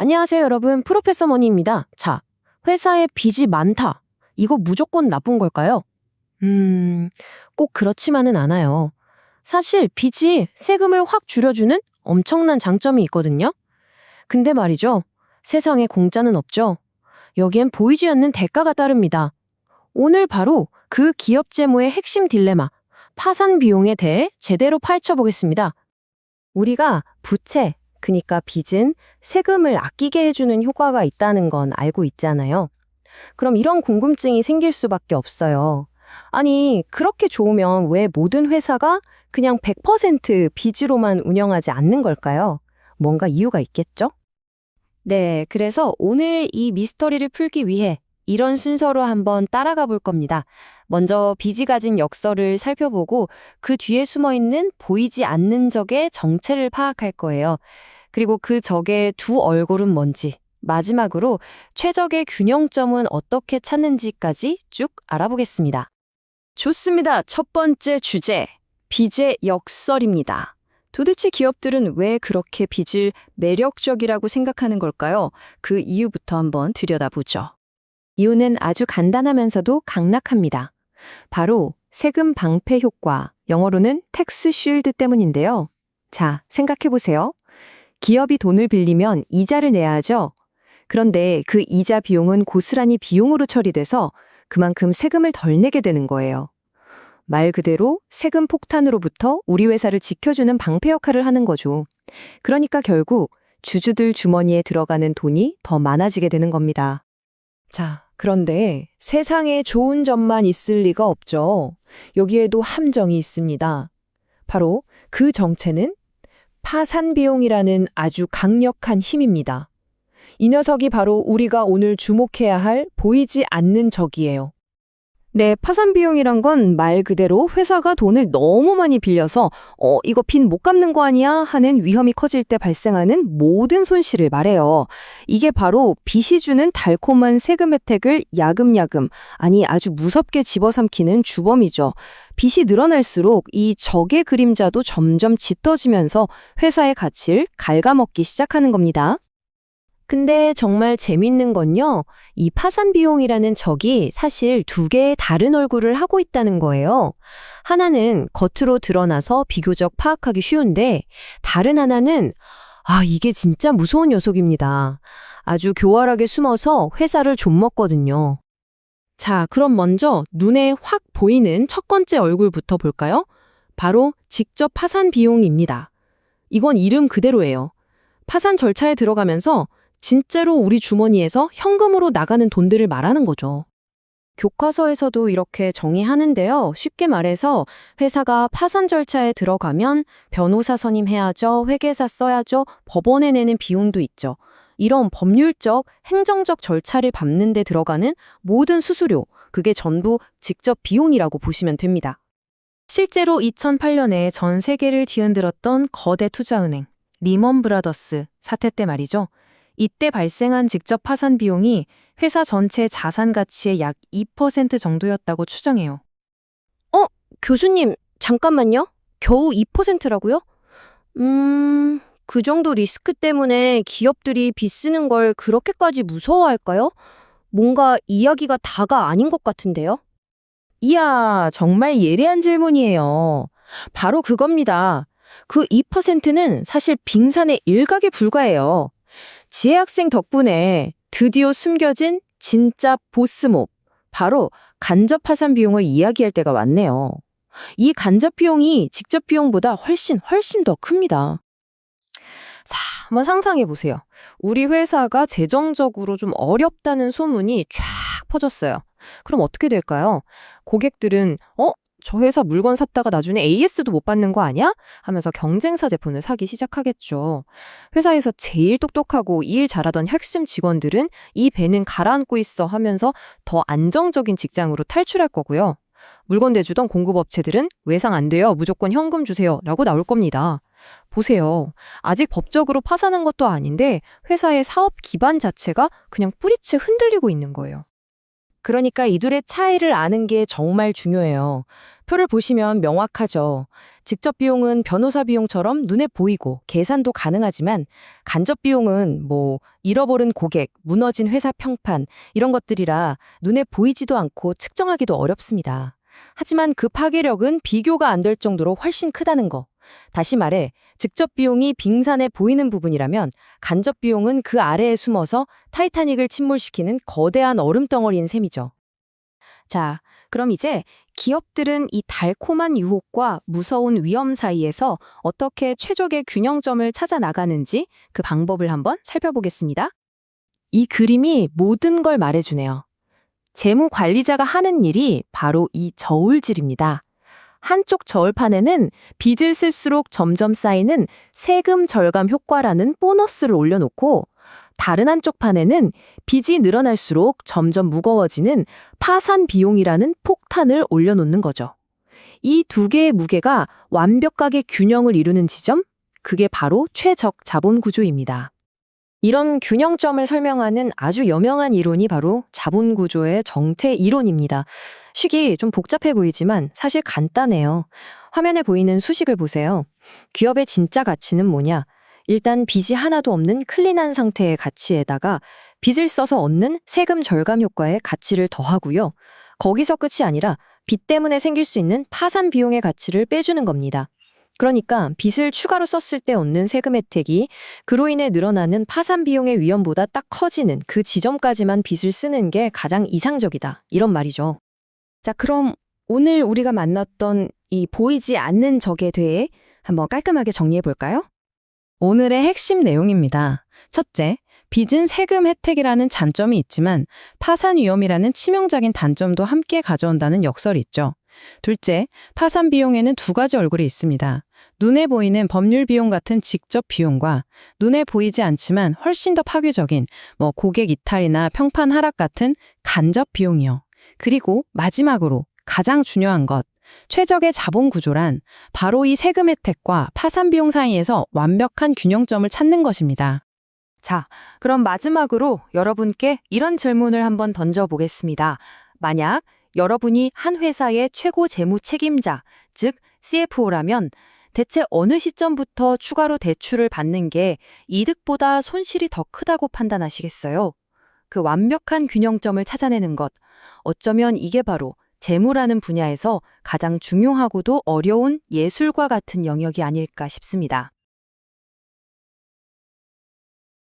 안녕하세요, 여러분. 프로페서 머니입니다. 자, 회사에 빚이 많다. 이거 무조건 나쁜 걸까요? 꼭 그렇지만은 않아요. 사실 빚이 세금을 확 줄여주는 엄청난 장점이 있거든요. 근데 말이죠. 세상에 공짜는 없죠. 여기엔 보이지 않는 대가가 따릅니다. 오늘 바로 그 기업 재무의 핵심 딜레마, 파산 비용에 대해 제대로 파헤쳐 보겠습니다. 우리가 부채, 그러니까 빚은 세금을 아끼게 해주는 효과가 있다는 건 알고 있잖아요. 그럼 이런 궁금증이 생길 수밖에 없어요. 아니, 그렇게 좋으면 왜 모든 회사가 그냥 100% 빚으로만 운영하지 않는 걸까요? 뭔가 이유가 있겠죠? 네, 그래서 오늘 이 미스터리를 풀기 위해 이런 순서로 한번 따라가 볼 겁니다. 먼저 빚이 가진 역설을 살펴보고 그 뒤에 숨어 있는 보이지 않는 적의 정체를 파악할 거예요. 그리고 그 적의 두 얼굴은 뭔지, 마지막으로 최적의 균형점은 어떻게 찾는지까지 쭉 알아보겠습니다. 좋습니다. 첫 번째 주제, 빚의 역설입니다. 도대체 기업들은 왜 그렇게 빚을 매력적이라고 생각하는 걸까요? 그 이유부터 한번 들여다보죠. 이유는 아주 간단하면서도 강력합니다. 바로 세금 방패 효과, 영어로는 텍스 쉴드 때문인데요. 자, 생각해보세요. 기업이 돈을 빌리면 이자를 내야 하죠. 그런데 그 이자 비용은 고스란히 비용으로 처리돼서 그만큼 세금을 덜 내게 되는 거예요. 말 그대로 세금 폭탄으로부터 우리 회사를 지켜주는 방패 역할을 하는 거죠. 그러니까 결국 주주들 주머니에 들어가는 돈이 더 많아지게 되는 겁니다. 자, 그런데 세상에 좋은 점만 있을 리가 없죠. 여기에도 함정이 있습니다. 바로 그 정체는 파산 비용이라는 아주 강력한 힘입니다. 이 녀석이 바로 우리가 오늘 주목해야 할 보이지 않는 적이에요. 네, 파산 비용이란 건 말 그대로 회사가 돈을 너무 많이 빌려서 이거 빚 못 갚는 거 아니야? 하는 위험이 커질 때 발생하는 모든 손실을 말해요. 이게 바로 빚이 주는 달콤한 세금 혜택을 야금야금, 아니 아주 무섭게 집어삼키는 주범이죠. 빚이 늘어날수록 이 적의 그림자도 점점 짙어지면서 회사의 가치를 갉아먹기 시작하는 겁니다. 근데 정말 재밌는 건요, 이 파산 비용이라는 적이 사실 두 개의 다른 얼굴을 하고 있다는 거예요. 하나는 겉으로 드러나서 비교적 파악하기 쉬운데, 다른 하나는, 이게 진짜 무서운 녀석입니다. 아주 교활하게 숨어서 회사를 좀먹거든요. 자, 그럼 먼저 눈에 확 보이는 첫 번째 얼굴부터 볼까요? 바로 직접 파산 비용입니다. 이건 이름 그대로예요. 파산 절차에 들어가면서 진짜로 우리 주머니에서 현금으로 나가는 돈들을 말하는 거죠. 교과서에서도 이렇게 정의하는데요. 쉽게 말해서 회사가 파산 절차에 들어가면 변호사 선임해야죠, 회계사 써야죠, 법원에 내는 비용도 있죠. 이런 법률적, 행정적 절차를 밟는 데 들어가는 모든 수수료, 그게 전부 직접 비용이라고 보시면 됩니다. 실제로 2008년에 전 세계를 뒤흔들었던 거대 투자은행, 리먼 브라더스 사태 때 말이죠. 이때 발생한 직접 파산 비용이 회사 전체 자산 가치의 약 2% 정도였다고 추정해요. 교수님, 잠깐만요. 겨우 2%라고요? 그 정도 리스크 때문에 기업들이 빚 쓰는 걸 그렇게까지 무서워할까요? 뭔가 이야기가 다가 아닌 것 같은데요? 이야, 정말 예리한 질문이에요. 바로 그겁니다. 그 2%는 사실 빙산의 일각에 불과해요. 지혜학생 덕분에 드디어 숨겨진 진짜 보스몹, 바로 간접 파산 비용을 이야기할 때가 왔네요. 이 간접 비용이 직접 비용보다 훨씬 더 큽니다. 자, 한번 상상해 보세요. 우리 회사가 재정적으로 좀 어렵다는 소문이 쫙 퍼졌어요. 그럼 어떻게 될까요? 고객들은 저 회사 물건 샀다가 나중에 AS도 못 받는 거 아니야? 하면서 경쟁사 제품을 사기 시작하겠죠. 회사에서 제일 똑똑하고 일 잘하던 핵심 직원들은 이 배는 가라앉고 있어 하면서 더 안정적인 직장으로 탈출할 거고요. 물건 내주던 공급업체들은 외상 안 돼요, 무조건 현금 주세요 라고 나올 겁니다. 보세요. 아직 법적으로 파산한 것도 아닌데 회사의 사업 기반 자체가 그냥 뿌리채 흔들리고 있는 거예요. 그러니까 이 둘의 차이를 아는 게 정말 중요해요. 표를 보시면 명확하죠. 직접 비용은 변호사 비용처럼 눈에 보이고 계산도 가능하지만 간접 비용은 잃어버린 고객, 무너진 회사 평판 이런 것들이라 눈에 보이지도 않고 측정하기도 어렵습니다. 하지만 그 파괴력은 비교가 안 될 정도로 훨씬 크다는 거. 다시 말해 직접 비용이 빙산에 보이는 부분이라면 간접 비용은 그 아래에 숨어서 타이타닉을 침몰시키는 거대한 얼음덩어리인 셈이죠. 자, 그럼 이제 기업들은 이 달콤한 유혹과 무서운 위험 사이에서 어떻게 최적의 균형점을 찾아 나가는지 그 방법을 한번 살펴보겠습니다. 이 그림이 모든 걸 말해주네요. 재무 관리자가 하는 일이 바로 이 저울질입니다. 한쪽 저울판에는 빚을 쓸수록 점점 쌓이는 세금 절감 효과라는 보너스를 올려놓고 다른 한쪽 판에는 빚이 늘어날수록 점점 무거워지는 파산 비용이라는 폭탄을 올려놓는 거죠. 이 두 개의 무게가 완벽하게 균형을 이루는 지점, 그게 바로 최적 자본 구조입니다. 이런 균형점을 설명하는 아주 유명한 이론이 바로 자본구조의 정태 이론입니다. 식이 좀 복잡해 보이지만 사실 간단해요. 화면에 보이는 수식을 보세요. 기업의 진짜 가치는 뭐냐? 일단 빚이 하나도 없는 클린한 상태의 가치에다가 빚을 써서 얻는 세금 절감 효과의 가치를 더하고요. 거기서 끝이 아니라 빚 때문에 생길 수 있는 파산 비용의 가치를 빼주는 겁니다. 그러니까 빚을 추가로 썼을 때 얻는 세금 혜택이 그로 인해 늘어나는 파산 비용의 위험보다 딱 커지는 그 지점까지만 빚을 쓰는 게 가장 이상적이다. 이런 말이죠. 자, 그럼 오늘 우리가 만났던 이 보이지 않는 적에 대해 한번 깔끔하게 정리해 볼까요? 오늘의 핵심 내용입니다. 첫째, 빚은 세금 혜택이라는 장점이 있지만 파산 위험이라는 치명적인 단점도 함께 가져온다는 역설이 있죠. 둘째, 파산 비용에는 두 가지 얼굴이 있습니다. 눈에 보이는 법률 비용 같은 직접 비용과 눈에 보이지 않지만 훨씬 더 파괴적인 고객 이탈이나 평판 하락 같은 간접 비용이요. 그리고 마지막으로 가장 중요한 것, 최적의 자본 구조란 바로 이 세금 혜택과 파산 비용 사이에서 완벽한 균형점을 찾는 것입니다. 자, 그럼 마지막으로 여러분께 이런 질문을 한번 던져보겠습니다. 만약 여러분이 한 회사의 최고 재무 책임자, 즉 CFO라면 대체 어느 시점부터 추가로 대출을 받는 게 이득보다 손실이 더 크다고 판단하시겠어요? 그 완벽한 균형점을 찾아내는 것, 어쩌면 이게 바로 재무라는 분야에서 가장 중요하고도 어려운 예술과 같은 영역이 아닐까 싶습니다.